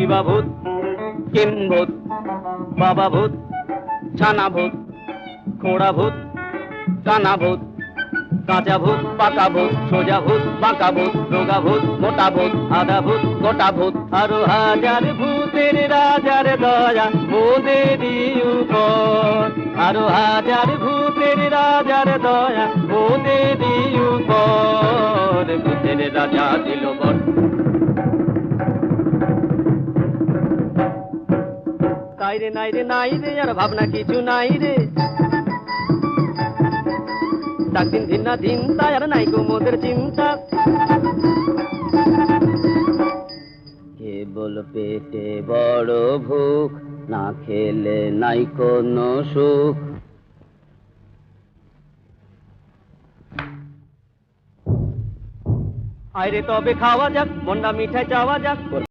শিবা ভূত, কিম্ভূত, বাবা ভূত, ছানা ভূত, খোড়া ভূত, কানা ভূত, কাঁচা ভূত, পাকা ভূত, সোজা ভূত, বাঁকা ভূত, রোগা ভূত, মোটা ভূত, আধা ভূত, গোটা ভূত, আরো হাজার ভূতের রাজার দয়া মোদেরই উপর, আরো হাজার ভূতের রাজার দয়া মোদেরই উপর, ভূতের রাজা দিল বর। তাই রে নাই রে নাই রে, আর ভাবনা কিছু নাই রে, ডাক দিন দিন না দিন তাই আর নাই গো মোদের চিন্তা, কেবল পেটে বড় ভুখ, না খেলে নাই কোনো সুখ। আইরে তবে খাওয়া যাক, মন্ডা মিঠাই চাওয়া যাক।